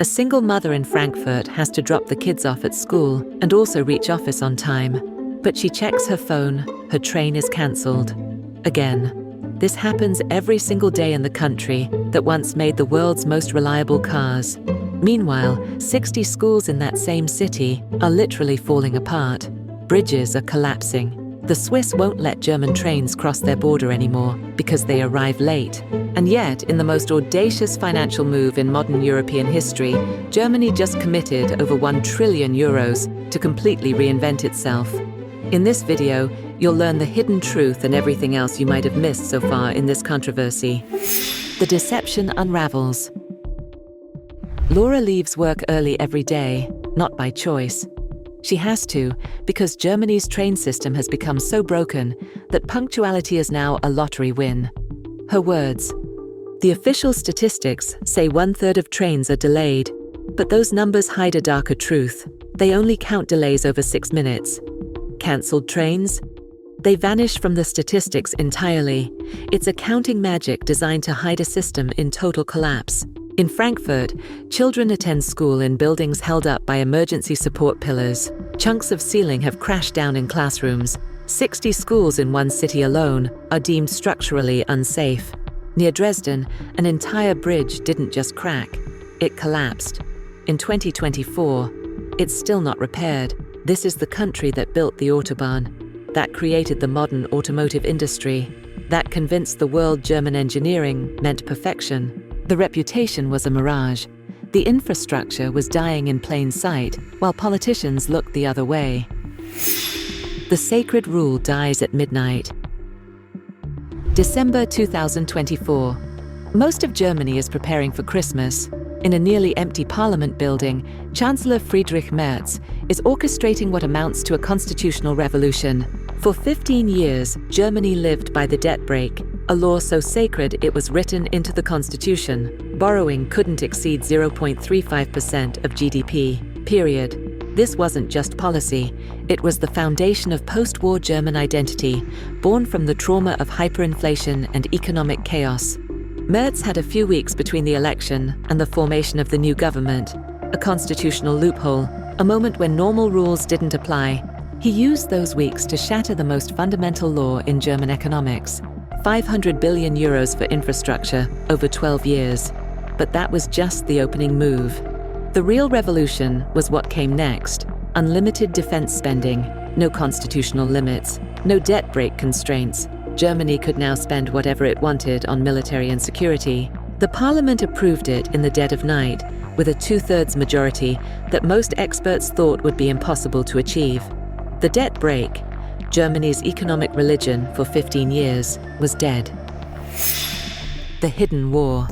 A single mother in Frankfurt has to drop the kids off at school and also reach office on time. But she checks her phone, her train is cancelled. Again. This happens every single day in the country that once made the world's most reliable cars. Meanwhile, 60 schools in that same city are literally falling apart. Bridges are collapsing. The Swiss won't let German trains cross their border anymore because they arrive late. And yet, in the most audacious financial move in modern European history, Germany just committed over 1 trillion euros to completely reinvent itself. In this video, you'll learn the hidden truth and everything else you might have missed so far in this controversy. The deception unravels. Laura leaves work early every day, not by choice. She has to, because Germany's train system has become so broken that punctuality is now a lottery win. Her words: "The official statistics say 1/3 of trains are delayed, but those numbers hide a darker truth. They only count delays over 6 minutes. Cancelled trains? They vanish from the statistics entirely. It's accounting magic designed to hide a system in total collapse." In Frankfurt, children attend school in buildings held up by emergency support pillars. Chunks of ceiling have crashed down in classrooms. 60 schools in one city alone are deemed structurally unsafe. Near Dresden, an entire bridge didn't just crack, it collapsed. In 2024, it's still not repaired. This is the country that built the Autobahn, that created the modern automotive industry, that convinced the world German engineering meant perfection. The reputation was a mirage. The infrastructure was dying in plain sight, while politicians looked the other way. The sacred rule dies at midnight. December 2024. Most of Germany is preparing for Christmas. In a nearly empty parliament building, Chancellor Friedrich Merz is orchestrating what amounts to a constitutional revolution. For 15 years, Germany lived by the debt brake, a law so sacred it was written into the constitution. Borrowing couldn't exceed 0.35% of GDP, period. This wasn't just policy, it was the foundation of post-war German identity, born from the trauma of hyperinflation and economic chaos. Merz had a few weeks between the election and the formation of the new government, a constitutional loophole, a moment when normal rules didn't apply. He used those weeks to shatter the most fundamental law in German economics, 500 billion euros for infrastructure over 12 years. But that was just the opening move. The real revolution was what came next: unlimited defense spending, no constitutional limits, no debt brake constraints. Germany could now spend whatever it wanted on military and security. The parliament approved it in the dead of night, with a 2/3 majority that most experts thought would be impossible to achieve. The debt brake, Germany's economic religion for 15 years, was dead. The hidden war.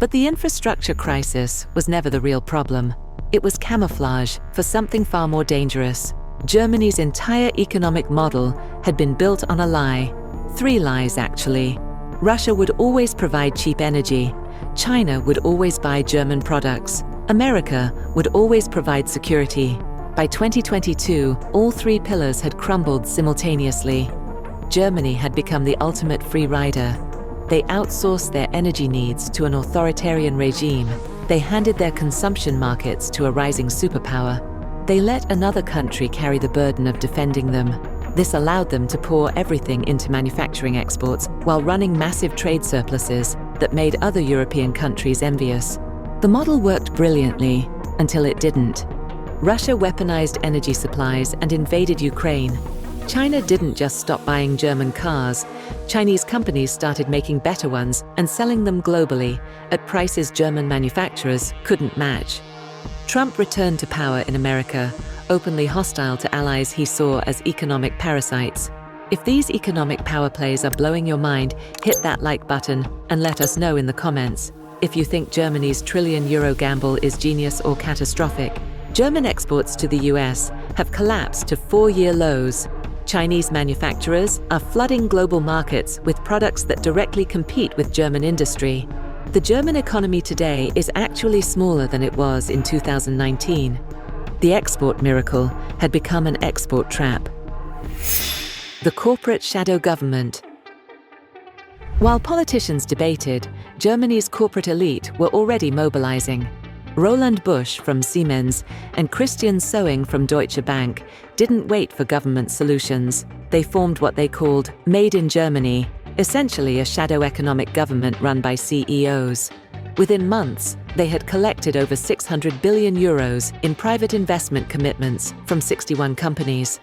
But the infrastructure crisis was never the real problem. It was camouflage for something far more dangerous. Germany's entire economic model had been built on a lie. 3 lies, actually. Russia would always provide cheap energy. China would always buy German products. America would always provide security. By 2022, all 3 pillars had crumbled simultaneously. Germany had become the ultimate free rider. They outsourced their energy needs to an authoritarian regime. They handed their consumption markets to a rising superpower. They let another country carry the burden of defending them. This allowed them to pour everything into manufacturing exports while running massive trade surpluses that made other European countries envious. The model worked brilliantly until it didn't. Russia weaponized energy supplies and invaded Ukraine. China didn't just stop buying German cars. Chinese companies started making better ones and selling them globally at prices German manufacturers couldn't match. Trump returned to power in America, openly hostile to allies he saw as economic parasites. If these economic power plays are blowing your mind, hit that like button and let us know in the comments. If you think Germany's trillion-euro gamble is genius or catastrophic. German exports to the US have collapsed to 4-year lows. Chinese manufacturers are flooding global markets with products that directly compete with German industry. The German economy today is actually smaller than it was in 2019. The export miracle had become an export trap. The corporate shadow government. While politicians debated, Germany's corporate elite were already mobilizing. Roland Busch from Siemens and Christian Sowing from Deutsche Bank didn't wait for government solutions. They formed what they called Made in Germany, essentially a shadow economic government run by CEOs. Within months, they had collected over 600 billion euros in private investment commitments from 61 companies.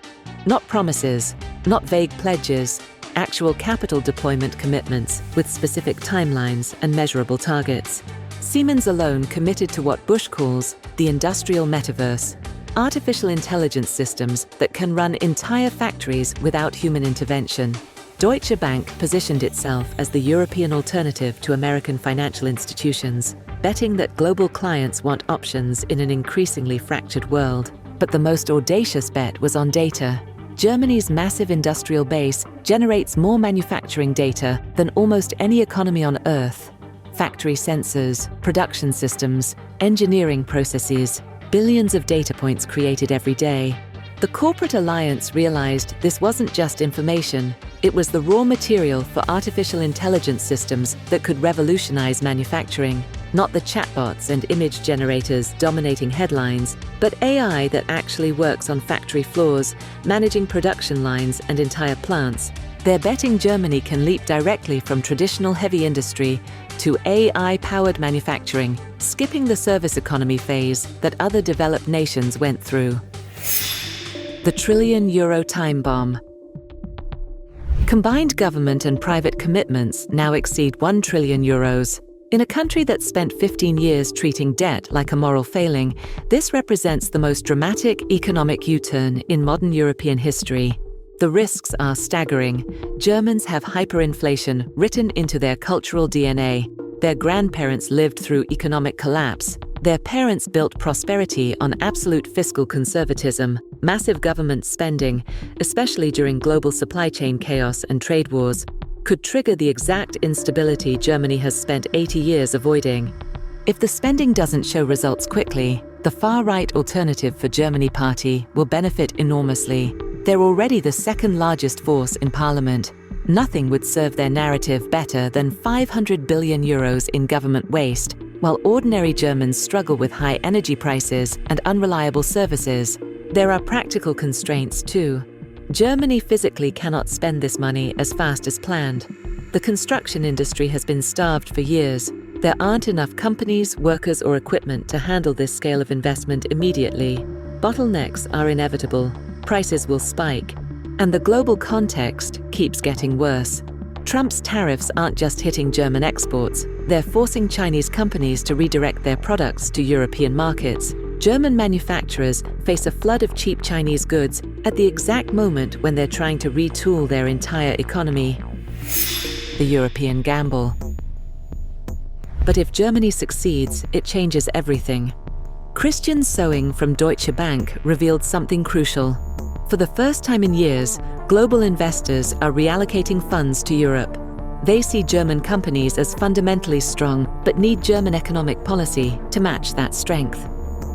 Not promises, not vague pledges, actual capital deployment commitments with specific timelines and measurable targets. Siemens alone committed to what Busch calls the industrial metaverse, artificial intelligence systems that can run entire factories without human intervention. Deutsche Bank positioned itself as the European alternative to American financial institutions, betting that global clients want options in an increasingly fractured world. But the most audacious bet was on data. Germany's massive industrial base generates more manufacturing data than almost any economy on Earth. Factory sensors, production systems, engineering processes, billions of data points created every day. The corporate alliance realized this wasn't just information, it was the raw material for artificial intelligence systems that could revolutionize manufacturing. Not the chatbots and image generators dominating headlines, but AI that actually works on factory floors, managing production lines and entire plants. They're betting Germany can leap directly from traditional heavy industry to AI-powered manufacturing, skipping the service economy phase that other developed nations went through. The trillion-euro time bomb. Combined government and private commitments now exceed 1 trillion euros. In a country that spent 15 years treating debt like a moral failing, this represents the most dramatic economic U-turn in modern European history. The risks are staggering. Germans have hyperinflation written into their cultural DNA. Their grandparents lived through economic collapse. Their parents built prosperity on absolute fiscal conservatism. Massive government spending, especially during global supply chain chaos and trade wars, could trigger the exact instability Germany has spent 80 years avoiding. If the spending doesn't show results quickly, the far-right Alternative for Germany party will benefit enormously. They're already the second largest force in parliament. Nothing would serve their narrative better than 500 billion euros in government waste, while ordinary Germans struggle with high energy prices and unreliable services. There are practical constraints too. Germany physically cannot spend this money as fast as planned. The construction industry has been starved for years. There aren't enough companies, workers, or equipment to handle this scale of investment immediately. Bottlenecks are inevitable. Prices will spike. And the global context keeps getting worse. Trump's tariffs aren't just hitting German exports, they're forcing Chinese companies to redirect their products to European markets. German manufacturers face a flood of cheap Chinese goods at the exact moment when they're trying to retool their entire economy. The European gamble. But if Germany succeeds, it changes everything. Christian Sowing from Deutsche Bank revealed something crucial. For the first time in years, global investors are reallocating funds to Europe. They see German companies as fundamentally strong, but need German economic policy to match that strength.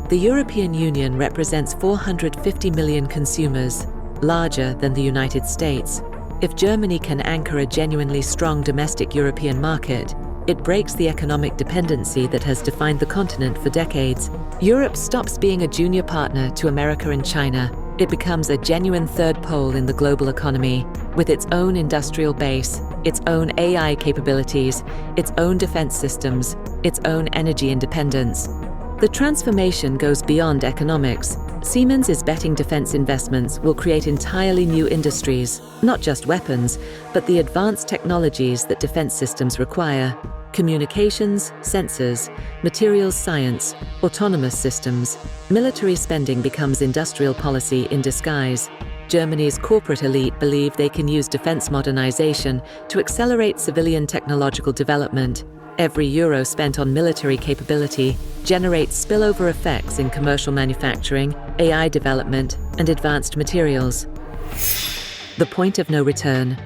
The European Union represents 450 million consumers, larger than the United States. If Germany can anchor a genuinely strong domestic European market, it breaks the economic dependency that has defined the continent for decades. Europe stops being a junior partner to America and China. It becomes a genuine third pole in the global economy, with its own industrial base, its own AI capabilities, its own defense systems, its own energy independence. The transformation goes beyond economics. Siemens is betting defense investments will create entirely new industries, not just weapons, but the advanced technologies that defense systems require. Communications, sensors, materials science, autonomous systems. Military spending becomes industrial policy in disguise. Germany's corporate elite believe they can use defense modernization to accelerate civilian technological development. Every euro spent on military capability generates spillover effects in commercial manufacturing, AI development, and advanced materials. The point of no return.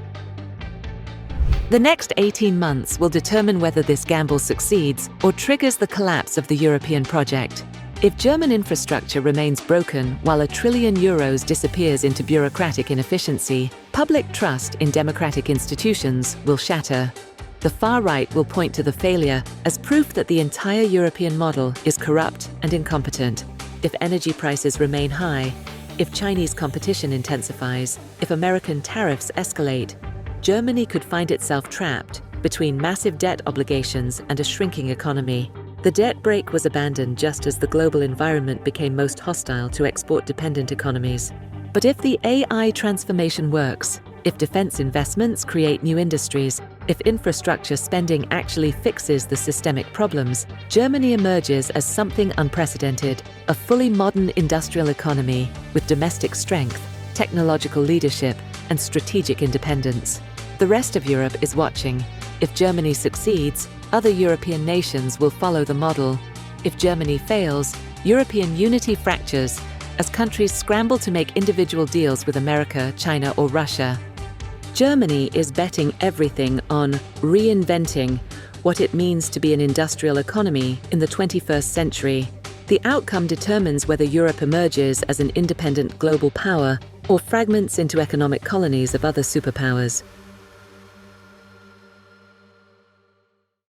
The next 18 months will determine whether this gamble succeeds or triggers the collapse of the European project. If German infrastructure remains broken while €1 trillion disappears into bureaucratic inefficiency, public trust in democratic institutions will shatter. The far right will point to the failure as proof that the entire European model is corrupt and incompetent. If energy prices remain high, if Chinese competition intensifies, if American tariffs escalate, Germany could find itself trapped between massive debt obligations and a shrinking economy. The debt brake was abandoned just as the global environment became most hostile to export-dependent economies. But if the AI transformation works, if defense investments create new industries, if infrastructure spending actually fixes the systemic problems, Germany emerges as something unprecedented, a fully modern industrial economy with domestic strength, technological leadership, and strategic independence. The rest of Europe is watching. If Germany succeeds, other European nations will follow the model. If Germany fails, European unity fractures as countries scramble to make individual deals with America, China, or Russia. Germany is betting everything on reinventing what it means to be an industrial economy in the 21st century. The outcome determines whether Europe emerges as an independent global power or fragments into economic colonies of other superpowers.